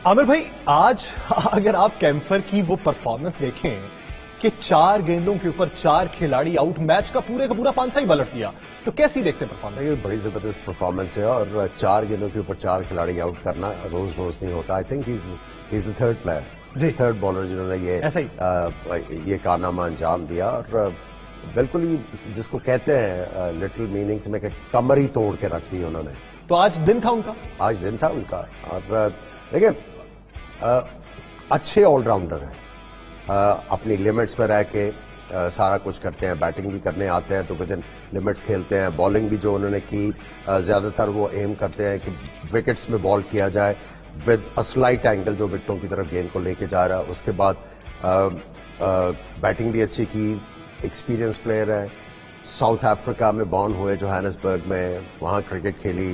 आमिर भाई, आज अगर आप कैंपर की वो परफॉर्मेंस देखें कि 4 गेंदों के ऊपर 4 खिलाड़ी आउट, मैच का पूरा पांसा ही पलट दिया, तो कैसी देखते परफॉर्मेंस? ये बड़ी जबरदस्त परफॉर्मेंस है और 4 गेंदों के ऊपर 4 खिलाड़ी आउट करना रोज नहीं होता। I think is the third player, third bowler जिन्होंने ये कारनामा अंजाम दिया। और बिल्कुल ही जिसको कहते हैं लिटिल मीनिंग्स में कि कमर ही तोड़ के रख दी उन्होंने। तो आज दिन था उनका, और देखिए अच्छे ऑलराउंडर हैं, अपनी लिमिट्स पर रह के सारा कुछ करते हैं, बैटिंग भी करने आते हैं तो विद इन लिमिट्स खेलते हैं। बॉलिंग भी जो उन्होंने की ज्यादातर वो एम करते हैं कि विकेट्स में बॉल किया जाए विद अ स्लाइट एंगल जो विकेटों की तरफ गेंद को लेके जा रहा है। उसके बाद बैटिंग भी अच्छी की, एक्सपीरियंस प्लेयर है, साउथ अफ्रीका में बॉर्न हुए, जोहानिसबर्ग में, वहां क्रिकेट खेली,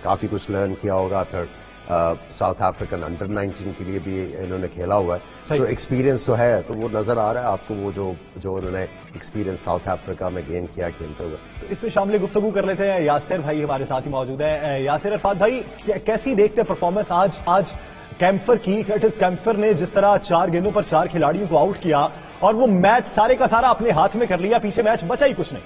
काफी कुछ लर्न किया होगा। फिर साउथ अफ्रीकन अंडर 19 के लिए भी इन्होंने खेला हुआ है, तो एक्सपीरियंस तो है, तो वो नजर आ रहा है आपको वो जो उन्होंने एक्सपीरियंस साउथ अफ्रीका में गेन किया खेलते हुए। तो इसमें शामिल गुफ्तगू कर लेते हैं, यासिर भाई हमारे साथ ही मौजूद है। यासिर अरफात भाई, कैसी देखते हैं परफॉर्मेंस आज कैंपर की? कर्टिस कैंपर ने जिस तरह 4 गेंदों पर 4 खिलाड़ियों को आउट किया और वो मैच सारे का सारा अपने हाथ में कर लिया, पीछे मैच बचा ही कुछ नहीं।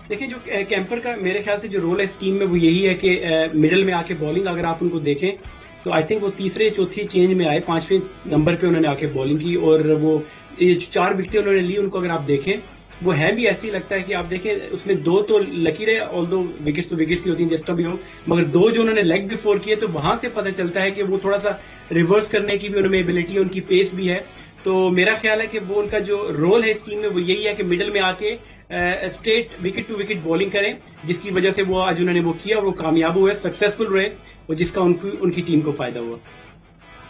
देखिए, जो कैंपर का मेरे ख्याल से जो रोल है इस टीम में वो यही है कि मिडिल में आके बॉलिंग, अगर आप उनको देखें तो आई थिंक वो तीसरे चौथी चेंज में आए, 5वें नंबर पे उन्होंने आके बॉलिंग की और वो ये जो 4 विकेटें उन्होंने ली उनको अगर आप देखें वो है भी ऐसी लगता है कि आप देखें उसमें 2 तो लकीर है, ऑल्दो विकेट्स तो विकेट्स ही होती हैं जैसा भी हो, मगर 2 जो उन्होंने लेग बिफोर किए तो वहां से पता चलता है कि वो थोड़ा सा रिवर्स करने की भी उनमें एबिलिटी है, उनकी पेस भी है। तो मेरा ख्याल है कि वो उनका जो रोल है इस टीम में वो यही है कि मिडिल में आके straight wicket to wicket bowling करें, जिसकी वजह से वो आज उन्होंने वो किया, वो कामयाब हुए, सक्सेसफुल रहे और जिसका उनकी टीम को फायदा हुआ।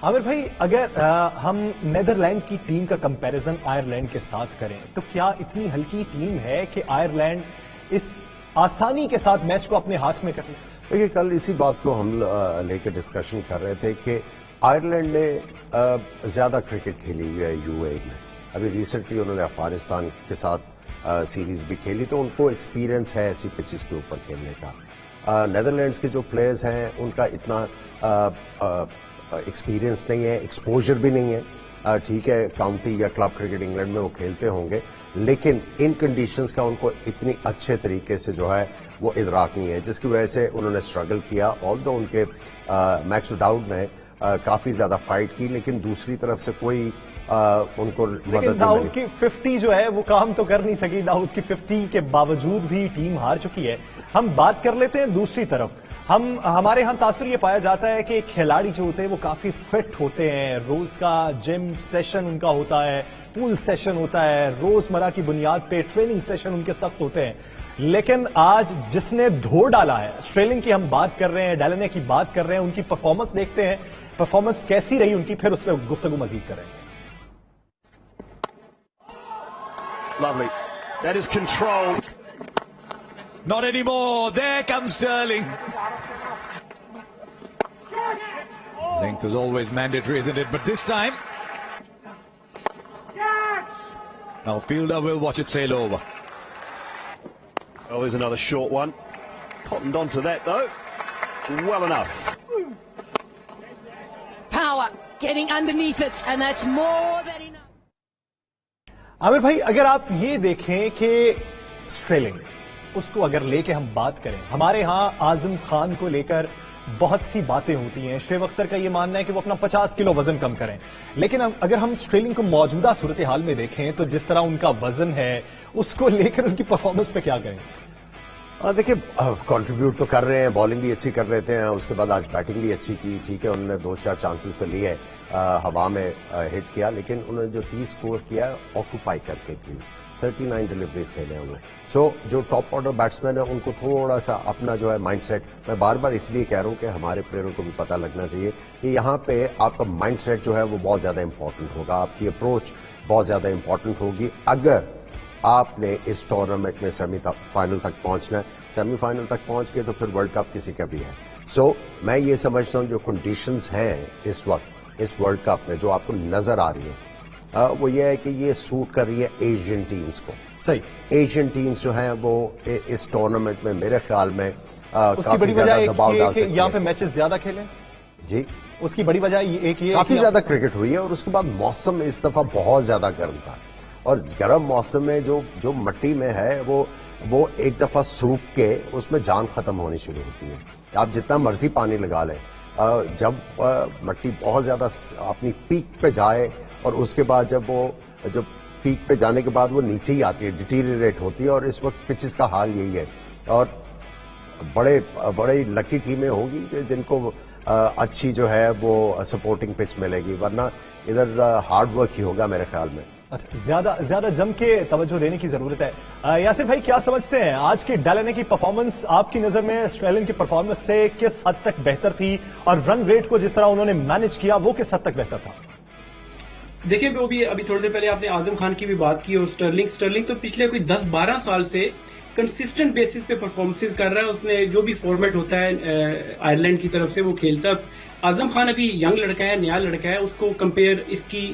आमिर भाई, अगर हम नेदरलैंड की टीम का कंपैरिजन आयरलैंड के साथ करें तो क्या इतनी हल्की टीम है कि आयरलैंड इस आसानी के साथ मैच को अपने हाथ में कर ले? देखिए, कल इसी बात को हम लेकर डिस्कशन कर रहे थे कि आयरलैंड ने ज्यादा क्रिकेट खेली हुई है यूएई में। अभी रिसेंटली उन्होंने अफगानिस्तान के साथ सीरीज भी खेली, तो उनको एक्सपीरियंस है ऐसी पिचेस के ऊपर खेलने का। नेदरलैंड्स के जो प्लेयर्स हैं उनका इतना एक्सपीरियंस नहीं है, एक्सपोजर भी नहीं है। ठीक है, काउंटी या क्लब क्रिकेट इंग्लैंड में वो खेलते होंगे, लेकिन इन कंडीशंस का उनको इतनी अच्छे तरीके से जो है वो इदराक नहीं है, जिसकी वजह से उन्होंने स्ट्रगल किया। ऑल्दो उनके मैक्स डाउड ने काफी ज्यादा फाइट की, लेकिन दूसरी तरफ से कोई उनको मदद दाऊद की 50 जो है वो काम तो कर नहीं सकी। दाऊद की 50 के बावजूद भी टीम हार चुकी है। हम बात कर लेते हैं दूसरी तरफ। हमारे यहाँ तासुर ये पाया जाता है कि खिलाड़ी जो होते हैं वो काफी फिट होते हैं, रोज का जिम सेशन उनका होता है, पूल सेशन होता है, रोजमर्रा की बुनियाद पे ट्रेनिंग सेशन उनके सख्त होते हैं। लेकिन आज जिसने धो डाला है, स्ट्रेलिंग की हम बात कर रहे हैं, डालने की बात कर रहे हैं, उनकी परफॉर्मेंस देखते हैं, परफॉर्मेंस कैसी रही उनकी, फिर उस पर गुफ्तगू मजीद करें। Lovely. That is controlled. Not anymore. There comes Sterling. Length is always mandatory, isn't it? But this time, now fielder will watch it sail over. Oh, there's another short one. Cottoned onto that though. Well enough. Power getting underneath it, and that's more than enough. Aamir भाई, अगर आप ये देखें कि Sterling उसको अगर लेके हम बात करें, हमारे यहां आजम खान को लेकर बहुत सी बातें होती हैं। शोएब अख्तर का ये मानना है कि वो अपना 50 किलो वजन कम करें, लेकिन अगर हम स्ट्रेलिंग को मौजूदा सूरत हाल में देखें तो जिस तरह उनका वजन है उसको लेकर उनकी परफॉर्मेंस पे क्या कहें? देखिए, कंट्रीब्यूट तो कर रहे हैं, बॉलिंग भी अच्छी कर रहे थे, उसके बाद आज बैटिंग भी अच्छी की। ठीक है, उन्होंने 2-4 चांसेस तो लिए, हवा में हिट किया, लेकिन उन्होंने जो 30 स्कोर किया ऑक्यूपाई करके 39 डिलीवरीज खेले हुए। सो जो टॉप ऑर्डर बैट्समैन है उनको थोड़ा सा अपना जो है माइंडसेट, मैं बार बार इसलिए कह रहा हूं कि हमारे प्लेयरों को भी पता लगना चाहिए कि यहाँ पे आपका माइंडसेट जो है वो बहुत ज्यादा इंपॉर्टेंट होगा, आपकी अप्रोच बहुत ज्यादा इंपॉर्टेंट होगी। अगर आपने इस टूर्नामेंट में सेमीफाइनल तक पहुंचना है, सेमीफाइनल तक पहुंच के तो फिर वर्ल्ड कप किसी का भी है। सो मैं ये समझता हूं जो कंडीशंस हैं इस वक्त इस वर्ल्ड कप में जो आपको नजर आ रही है, वो ये है कि ये सूट कर रही है एशियन टीम्स को। सही, एशियन टीम्स जो हैं वो इस टूर्नामेंट में मेरे ख्याल में उसकी बड़ी वजह दबाव डाल सकती है। यहाँ पे मैचेस ज्यादा खेलें, جی اس کی بڑی وجہ ایک یہ کافی زیادہ کرکٹ ہوئی ہے اور اس کے بعد موسم اس دفعہ بہت زیادہ گرم تھا اور گرم موسم میں جو مٹی میں ہے وہ ایک دفعہ سوکھ کے اس میں جان ختم ہونی شروع ہوتی ہے. آپ جتنا مرضی پانی لگا لیں, جب مٹی بہت زیادہ اپنی پیک پہ جائے اور اس کے بعد جب پیک پہ جانے کے بعد وہ نیچے ہی آتی ہے, ڈیٹیریٹ ہوتی ہے, اور اس وقت پچز کا حال یہی ہے. اور بڑے لکی ٹیمیں ہوں گی کہ جن کو اچھی جو ہے وہ سپورٹنگ پچ ملے گی, ورنہ ادھر ہارڈ ورک ہی ہوگا میرے خیال میں. اچھا, زیادہ جم کے توجہ دینے کی ضرورت ہے. یاسر بھائی کیا سمجھتے ہیں آج کی ڈیلانے کی پرفارمنس آپ کی نظر میں آسٹریلین کی پرفارمنس سے کس حد تک بہتر تھی, اور رن ریٹ کو جس طرح انہوں نے مینج کیا وہ کس حد تک بہتر تھا؟ دیکھیں وہ بھی ابھی تھوڑی دیر پہلے آپ نے اعظم خان کی بھی بات کی, اور سٹرلنگ تو پچھلے کوئی 10-12 سال سے کنسسٹنٹ بیسس پہ پرفارمنسز کر رہا ہے. اس نے جو بھی فارمیٹ ہوتا ہے آئرلینڈ کی طرف سے وہ کھیلتا. اعظم خان ابھی ینگ لڑکا ہے, نیا لڑکا ہے, اس کو کمپیئر اس کی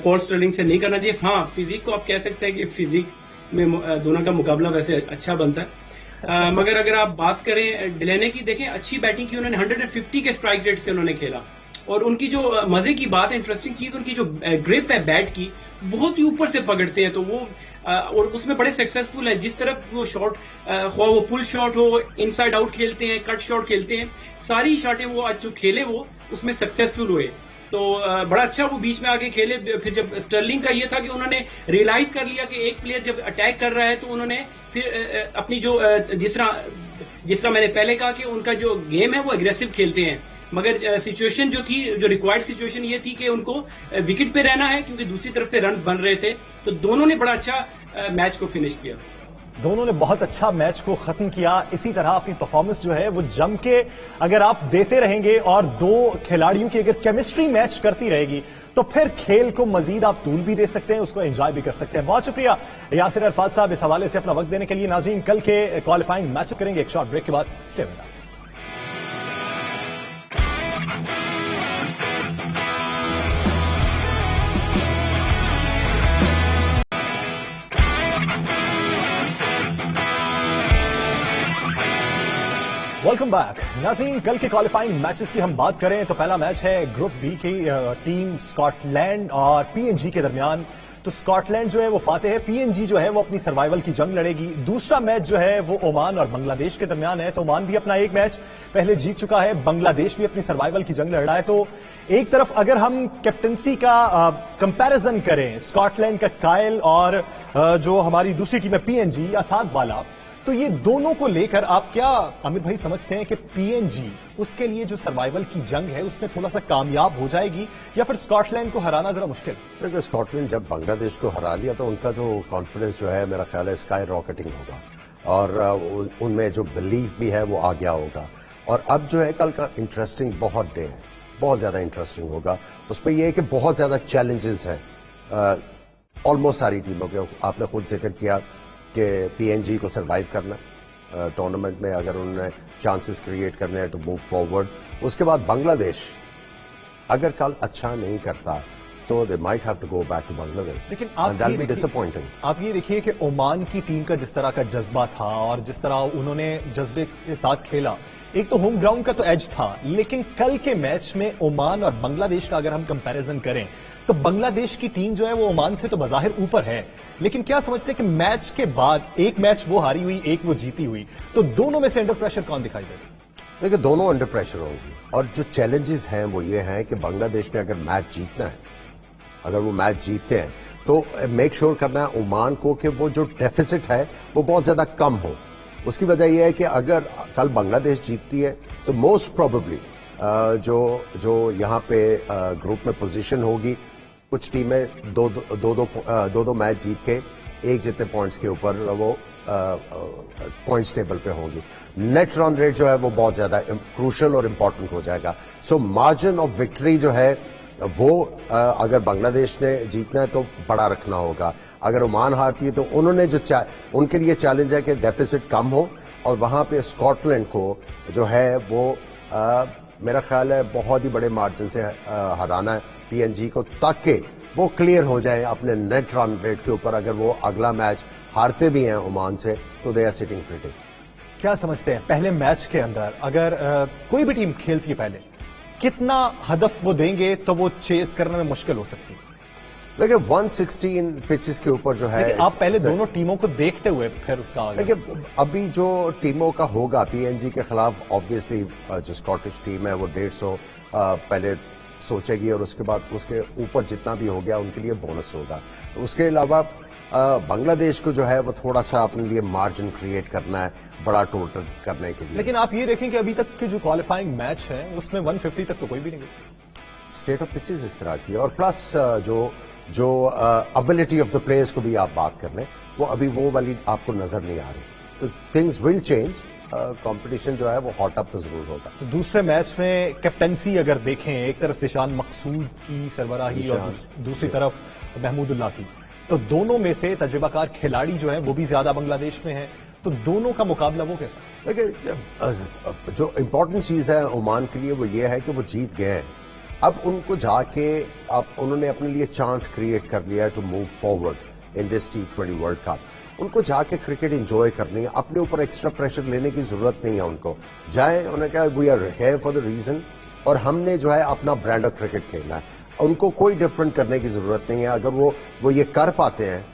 پال سٹرلنگ سے نہیں کرنا چاہیے. ہاں فزیک کو آپ کہہ سکتے ہیں کہ فزیک میں دونوں کا مقابلہ ویسے اچھا بنتا ہے, مگر اگر آپ بات کریں ڈیلانے کی, دیکھیں اچھی بیٹنگ کی انہوں نے, 150 کے اسٹرائک ریٹ سے انہوں نے کھیلا, اور ان کی جو مزے کی بات ہے, انٹرسٹنگ چیز, ان کی جو گرپ ہے بیٹ کی بہت ہی اوپر سے پکڑتے ہیں, تو وہ اور اس میں بڑے سکسیسفل ہیں. جس طرف وہ شاٹ, خواہ وہ پل شاٹ ہو, ان سائڈ آؤٹ کھیلتے ہیں, کٹ شاٹ کھیلتے ہیں, ساری شاٹیں وہ آج جو کھیلے وہ اس میں سکسیسفل ہوئے. تو بڑا اچھا وہ بیچ میں آگے کھیلے. پھر جب سٹرلنگ کا یہ تھا کہ انہوں نے ریئلائز کر لیا کہ ایک پلیئر جب اٹیک کر رہا ہے تو انہوں نے پھر اپنی جو جس طرح میں نے پہلے کہا کہ ان کا جو گیم ہے وہ اگریسو کھیلتے ہیں, مگر سچویشن جو تھی, جو ریکوائرڈ سچویشن یہ تھی کہ ان کو وکٹ پہ رہنا ہے کیونکہ دوسری طرف سے رنز بن رہے تھے. تو دونوں نے بڑا اچھا میچ کو فنش کیا, دونوں نے بہت اچھا میچ کو ختم کیا. اسی طرح اپنی پرفارمنس جو ہے وہ جم کے اگر آپ دیتے رہیں گے اور دو کھلاڑیوں کی اگر کیمسٹری میچ کرتی رہے گی تو پھر کھیل کو مزید آپ طول بھی دے سکتے ہیں, اس کو انجوائے بھی کر سکتے ہیں. بہت شکریہ یاسر عرفات صاحب اس حوالے سے اپنا وقت دینے کے لیے. ناظرین کل کے کوالیفائنگ میچ کریں گے ایک شارٹ بریک کے بعد. Stay with us. Welcome back. ناظرین کل کے کوالیفائنگ میچز کی ہم بات کریں تو پہلا میچ ہے گروپ بی کی ٹیم اسکاٹ لینڈ اور پی این جی کے درمیان. تو اسکاٹ لینڈ جو ہے وہ فاتح ہے, پی این جی جو ہے وہ اپنی سروائیول کی جنگ لڑے گی. دوسرا میچ جو ہے وہ اومان اور بنگلہ دیش کے درمیان ہے. تو اومان بھی اپنا ایک میچ پہلے جیت چکا ہے, بنگلہ دیش بھی اپنی سروائیول کی جنگ لڑ رہا ہے. تو ایک طرف اگر ہم کیپٹنسی کا کمپیریزن کریں اسکاٹ لینڈ کا کائل اور جو ہماری دوسری ٹیم ہے پی این جی اساد والا, تو یہ دونوں کو لے کر آپ کیا امیر بھائی سمجھتے ہیں کہ پی این جی اس کے لیے جو سروائیول کی جنگ ہے اس میں تھوڑا سا کامیاب ہو جائے گی, یا پھر اسکاٹ لینڈ کو ہرانا ذرا مشکل؟ دیکھیں اسکاٹ لینڈ جب بنگلہ دیش کو ہرا لیا تو ان کا جو کانفیڈنس جو ہے میرا خیال ہے اسکائی راکٹنگ ہوگا, اور ان میں جو بلیف بھی ہے وہ آ گیا ہوگا. اور اب جو ہے کل کا انٹرسٹنگ بہت ڈے ہے, بہت زیادہ انٹرسٹنگ ہوگا. اس پہ یہ ہے کہ بہت زیادہ چیلنجز ہیں آلموسٹ ساری ٹیموں کے. آپ نے خود ذکر کیا کہ پی این جی کو سروائیو کرنا ٹورنامنٹ میں, اگر انہوں نے چانسز کریٹ کرنے ہیں ٹو موو فارورڈ. اس کے بعد بنگلہ دیش اگر کل اچھا نہیں کرتا تو they might have to go back to Bangladesh, لیکن آپ یہ دیکھیے کہ عمان کی ٹیم کا جس طرح کا جذبہ تھا اور جس طرح انہوں نے جذبے کے ساتھ کھیلا, ایک تو ہوم گراؤنڈ کا تو ایج تھا, لیکن کل کے میچ میں عمان اور بنگلہ دیش کا اگر ہم کمپیریزن کریں تو بنگلہ دیش کی ٹیم جو ہے وہ عمان سے تو بظاہر اوپر ہے, لیکن کیا سمجھتے ہیں کہ میچ کے بعد ایک میچ وہ ہاری ہوئی ایک وہ جیتی ہوئی, تو دونوں میں سے انڈر پریشر کون دکھائی دے گا؟ دیکھیں دونوں انڈر پریشر ہوں گی, اور جو چیلنجز ہیں وہ یہ ہیں کہ بنگلہ دیش نے اگر میچ جیتنا ہے, اگر وہ میچ جیتتے ہیں تو میک شور کرنا ہے عمان کو کہ وہ جو ڈیفیسٹ ہے وہ بہت زیادہ کم ہو. اس کی وجہ یہ ہے کہ اگر کل بنگلہ دیش جیتتی ہے تو موسٹ پروبیبلی جو یہاں پہ گروپ میں پوزیشن ہوگی, کچھ ٹیمیں دو میچ جیت کے ایک جتنے پوائنٹس کے اوپر وہ پوائنٹس ٹیبل پہ ہوں گی. نیٹ رن ریٹ جو ہے وہ بہت زیادہ کروشل اور امپورٹنٹ ہو جائے گا. سو مارجن آف وکٹری جو ہے وہ اگر بنگلہ دیش نے جیتنا ہے تو بڑا رکھنا ہوگا. اگر عمان ہارتی ہے تو انہوں نے جو ان کے لیے چیلنج ہے کہ ڈیفیسٹ کم ہو, اور وہاں پہ اسکاٹ لینڈ کو جو ہے وہ میرا خیال ہے بہت ہی بڑے مارجن سے ہرانا ہے پی این جی کو, تاکہ وہ کلیئر ہو جائے اپنے نیٹ رن ریٹ کے اوپر. اگر وہ اگلا میچ ہارتے بھی ہیں عمان سے تو دے آر سٹنگ پریٹی. کیا سمجھتے ہیں پہلے میچ کے اندر اگر کوئی بھی ٹیم کھیلتی ہے پہلے कितना हदफ वो देंगे तो वो चेस करने में मुश्किल हो सकती है? देखिए 116 पिचेस के ऊपर जो है, लेकिन आप पहले दोनों टीमों को देखते हुए फिर उसका आगे देखिए अभी जो टीमों का होगा पीएनजी के खिलाफ, ऑब्वियसली जो स्कॉटिश टीम है वो 150 पहले सोचेगी और उसके बाद उसके ऊपर जितना भी हो गया उनके लिए बोनस होगा। उसके अलावा बांग्लादेश को जो है वो थोड़ा सा अपने लिए मार्जिन क्रिएट करना है बड़ा टोटल करने के लिए। लेकिन आप ये देखें कि अभी तक के जो क्वालिफाइंग मैच है उसमें 150 तक तो कोई भी नहीं गया। स्टेट ऑफ पिचेस इस तरह की, और प्लस जो एबिलिटी ऑफ द प्लेयर्स को भी आप बात कर लें, वो अभी वो वाली आपको नजर नहीं आ रही। तो थिंग्स विल चेंज, कंपटीशन जो है वो हॉट अप तो जरूर होगा। तो दूसरे मैच में कैप्टनसी अगर देखें, एक तरफ जिशान मकसूद की सरबराही और दूसरी तरफ महमूदुल्लाह की, तो दोनों में से तजुर्बाकार खिलाड़ी जो है वो भी ज्यादा बांग्लादेश में है, तो दोनों का मुकाबला वो कैसा? देखिए जो इंपॉर्टेंट चीज है ओमान के लिए वो ये है कि वो जीत गए हैं। अब उनको जाके अब उन्होंने अपने लिए चांस क्रिएट कर लिया है to move forward in this T20 world cup. उनको जाके क्रिकेट एंजॉय करनी है, अपने ऊपर एक्स्ट्रा प्रेशर लेने की जरूरत नहीं है। उनको जाए, उन्होंने कहा we are here for the reason, और हमने जो है अपना ब्रांड ऑफ क्रिकेट खेलना है। उनको कोई डिफरेंट करने की जरूरत नहीं है। अगर वो ये कर पाते हैं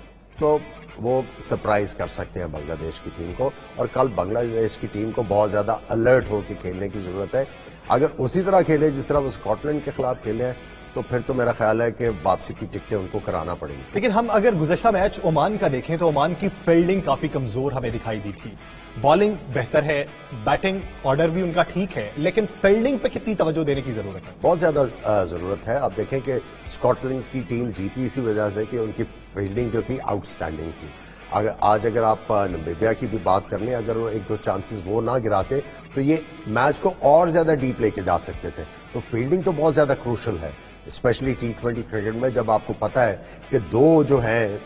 तो वो सरप्राइज कर सकते हैं बांग्लादेश की टीम को, और कल बांग्लादेश की टीम को बहुत ज्यादा अलर्ट होकर खेलने की जरूरत है। अगर उसी तरह खेले जिस तरह वो स्कॉटलैंड के खिलाफ खेले हैं तो फिर तो मेरा ख्याल है कि वापसी की टिकटें उनको कराना पड़ेगी। लेकिन हम अगर गुज़श्ता मैच ओमान का देखें तो ओमान की फील्डिंग काफी कमजोर हमें दिखाई दी थी। बॉलिंग बेहतर है, बैटिंग ऑर्डर भी उनका ठीक है, लेकिन फील्डिंग पे कितनी तवज्जो देने की जरूरत है? बहुत ज्यादा जरूरत है। आप देखें कि स्कॉटलैंड की टीम जीती इसी वजह से कि उनकी फील्डिंग जो थी आउटस्टैंडिंग थी। अगर आप नामीबिया की भी बात कर लें, अगर वो एक दो चांसेस वो ना गिराते तो ये मैच को और ज्यादा डीप लेके जा सकते थे। तो फील्डिंग तो बहुत ज्यादा क्रूशल है, स्पेशली T20 क्रिकेट में, जब आपको पता है कि दो जो हैं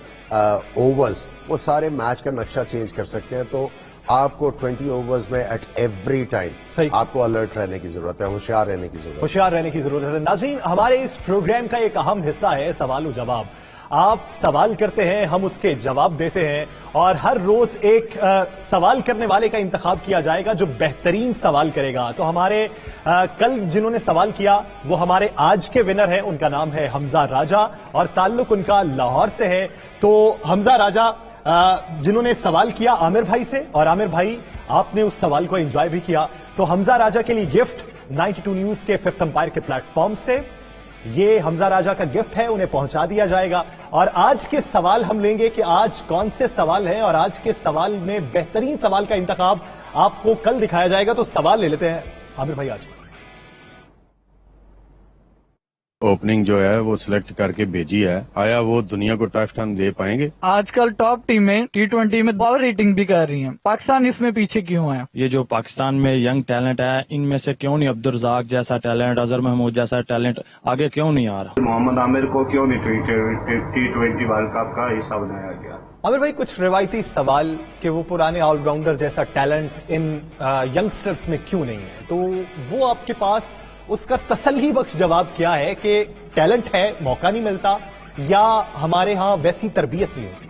ओवर्स वो सारे मैच का नक्शा चेंज कर सकते हैं। तो आपको 20 ओवर्स में एट एवरी टाइम आपको अलर्ट रहने की जरूरत है, होशियार रहने की जरूरत है। होशियार रहने की जरूरत है। नाज़रीन, हमारे इस प्रोग्राम का एक अहम हिस्सा है सवाल जवाब। आप सवाल करते हैं, हम उसके जवाब देते हैं, और हर रोज एक सवाल करने वाले का इंतखाब किया जाएगा जो बेहतरीन सवाल करेगा। तो हमारे कल जिन्होंने सवाल किया वो हमारे आज के विनर हैं। उनका नाम है हमजा राजा और ताल्लुक उनका लाहौर से है। तो हमजा राजा जिन्होंने सवाल किया आमिर भाई से, और आमिर भाई आपने उस सवाल को एंजॉय भी किया, तो हमजा राजा के लिए गिफ्ट 92 न्यूज के फिफ्थ अंपायर के प्लेटफॉर्म से ये हमजा राजा का गिफ्ट है, उन्हें पहुंचा दिया जाएगा। और आज के सवाल हम लेंगे कि आज कौन से सवाल हैं, और आज के सवाल में बेहतरीन सवाल का इंतखाब आपको कल दिखाया जाएगा। तो सवाल ले लेते हैं आमिर भाई। आज ओपनिंग जो है वो सिलेक्ट करके भेजी है, आया वो दुनिया को टफ टाइम दे पाएंगे? आजकल टॉप टीमें T20 में पावर रेटिंग भी कर रही हैं, पाकिस्तान इसमें पीछे क्यों है? ये जो पाकिस्तान में यंग टैलेंट है, इनमें से क्यों नहीं अब्दुल रज़ाक जैसा टैलेंट, अजहर महमूद जैसा टैलेंट आगे क्यों नहीं आ रहा? मोहम्मद आमिर को क्यों नहीं T20 वर्ल्ड कप का हिस्सा बनाया गया? आमिर भाई, कुछ रिवायती सवाल कि वो पुराने ऑलराउंडर जैसा टैलेंट इन यंगस्टर्स में क्यों नहीं है, तो वो आपके पास उसका तसल्ली बख्श जवाब क्या है कि टैलेंट है, मौका नहीं मिलता, या हमारे यहां वैसी तरबियत नहीं होती?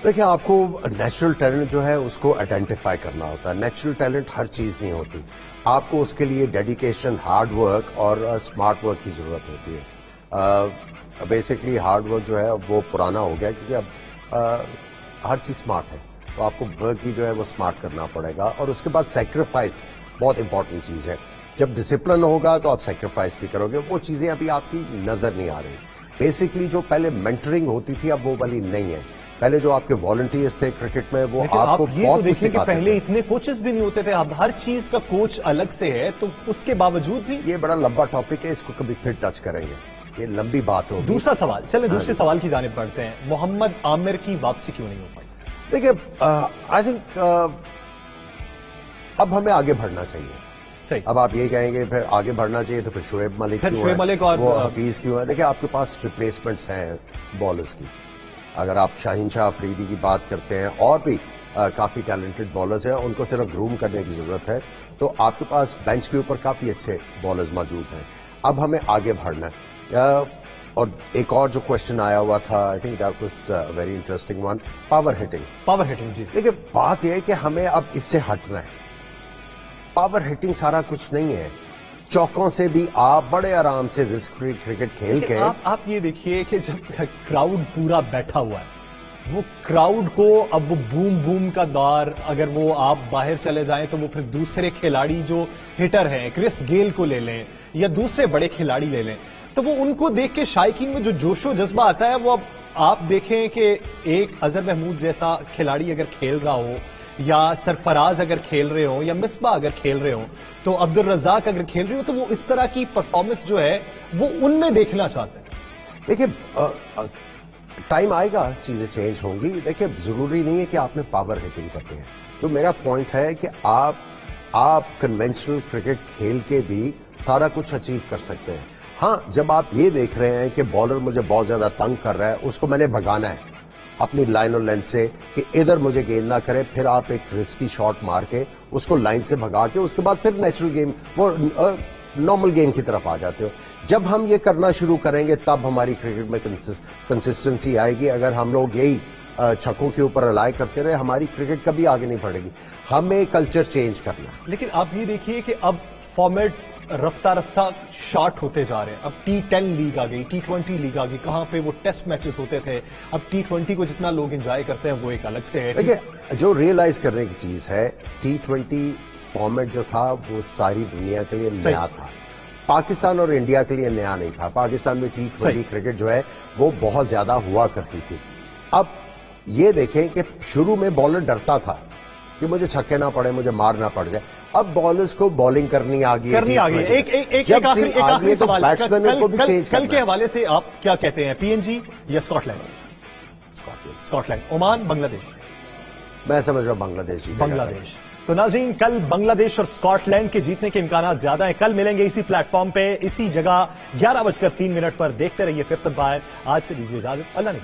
देखिए, आपको नेचुरल टैलेंट जो है उसको आइडेंटिफाई करना होता है। नेचुरल टैलेंट हर चीज नहीं होती, आपको उसके लिए डेडिकेशन, हार्ड वर्क और स्मार्ट वर्क की जरूरत होती है। बेसिकली हार्ड वर्क जो है वो पुराना हो गया, क्योंकि अब हर चीज स्मार्ट है, तो आपको वर्क भी जो है वो स्मार्ट करना पड़ेगा। और उसके बाद सैक्रिफाइस बहुत इंपॉर्टेंट चीज है। जब डिसिप्लिन होगा तो आप सैक्रिफाइस भी करोगे, वो चीजें अभी आपकी नजर नहीं आ रही। बेसिकली जो पहले मेंटरिंग होती थी अब वो वाली नहीं है। पहले जो आपके वॉलंटियर्स थे क्रिकेट में वो आपको बहुत कुछ सिखाते थे। पहले इतने कोचेस भी नहीं होते थे, अब हर चीज का कोच अलग से है, तो उसके बावजूद भी ये बड़ा लंबा टॉपिक है, इसको कभी फिर टच करेंगे, ये लंबी बात होगी। दूसरा सवाल, चले दूसरे सवाल की जानिब बढ़ते हैं। मोहम्मद आमिर की वापसी क्यों नहीं हो पाई? देखिए, आई थिंक अब हमें आगे बढ़ना चाहिए। सही। अब आप ये कहेंगे फिर आगे बढ़ना चाहिए तो फिर शोएब मलिक और वो हफीज क्यों है? देखिए, आपके पास रिप्लेसमेंट्स हैं बॉलर्स की। अगर आप शाहीन शाह अफरीदी की बात करते हैं, और भी काफी टैलेंटेड बॉलर्स हैं, उनको सिर्फ ग्रूम करने की जरूरत है। तो आपके पास बेंच के ऊपर काफी अच्छे बॉलर्स मौजूद हैं। अब हमें आगे बढ़ना है। और एक और जो क्वेश्चन आया हुआ था, I think that was very interesting one, power hitting. Power hitting, जी। देखिए, बात यह है कि हमें अब इससे हटना है। पावर हिटिंग सारा कुछ नहीं है। चौकों से भी आप बड़े आराम से रिस्क फ्री क्रिकेट खेल के आप ये देखिए कि जब क्राउड पूरा बैठा हुआ है, वो क्राउड को अब वो बूम बूम का दौर, अगर वो आप बाहर चले जाएं तो वो फिर दूसरे खिलाड़ी जो हिटर हैं, क्रिस गेल को ले लें या दूसरे बड़े खिलाड़ी ले लें, तो वो उनको देख के शायकीन में जो जोशो जज्बा आता है, वो अब आप देखें कि एक अजहर महमूद जैसा खिलाड़ी अगर खेल रहा हो, या सरफराज अगर खेल रहे हो, या मिसबा अगर खेल रहे हो, तो अब्दुल रज़ाक अगर खेल रहे हो, तो वो इस तरह की परफॉर्मेंस जो है वो उनमें देखना चाहते हैं। देखिए टाइम आएगा, चीजें चेंज होंगी। देखिए जरूरी नहीं है कि आपने पावर हिटिंग करनी है। तो मेरा पॉइंट है कि आप कन्वेंशनल क्रिकेट खेल के भी सारा कुछ अचीव कर सकते हैं। हाँ, जब आप ये देख रहे हैं कि बॉलर मुझे बहुत ज्यादा तंग कर रहा है, उसको मैंने भगाना है अपनी लाइन और लेंथ से कि इधर मुझे गेंद ना करे, फिर आप एक रिस्की शॉट मार के उसको लाइन से भगा के उसके बाद फिर नेचुरल गेम, वो नॉर्मल गेम की तरफ आ जाते हो। जब हम ये करना शुरू करेंगे तब हमारी क्रिकेट में कंसिस्टेंसी आएगी। अगर हम लोग यही छक्कों के ऊपर रिलाय करते रहे, हमारी क्रिकेट कभी आगे नहीं बढ़ेगी। हमें कल्चर चेंज करना है। लेकिन आप ये देखिए कि अब फॉर्मेट रफ्ता रफ्ता शॉर्ट होते जा रहे हैं। अब T10 लीग आ गई, T20 लीग आ गई, कहां पे वो टेस्ट मैचेस होते थे। अब T20 को जितना लोग एंजॉय करते हैं वो एक अलग से है। देखिए जो रियलाइज करने की चीज है, T20 फॉर्मेट जो था वो सारी दुनिया के लिए नया था, पाकिस्तान और इंडिया के लिए नया नहीं था। पाकिस्तान में T20 क्रिकेट जो है वो बहुत ज्यादा हुआ करती थी। अब ये देखें कि शुरू में बॉलर डरता था कि मुझे छक्के ना पड़े, मुझे मार ना पड़ जाए। अब बॉलर्स को बॉलिंग करनी आ गई। एक आखिरी सवाल, बैट्समैनों को भी चेंज कल के हवाले से आप क्या कहते हैं, PNG या स्कॉटलैंड? Scotland, Oman, Bangladesh? मैं समझ रहा हूं बांग्लादेश। बांग्लादेश। तो नाज़रीन, कल बांग्लादेश और स्कॉटलैंड के जीतने के इम्कानात ज्यादा हैं। कल मिलेंगे इसी प्लेटफॉर्म पे, इसी जगह 11:03 पर। देखते रहिए फिफ्थ एम्पायर। आज से दीजिए इजाजत, अल्लाह ने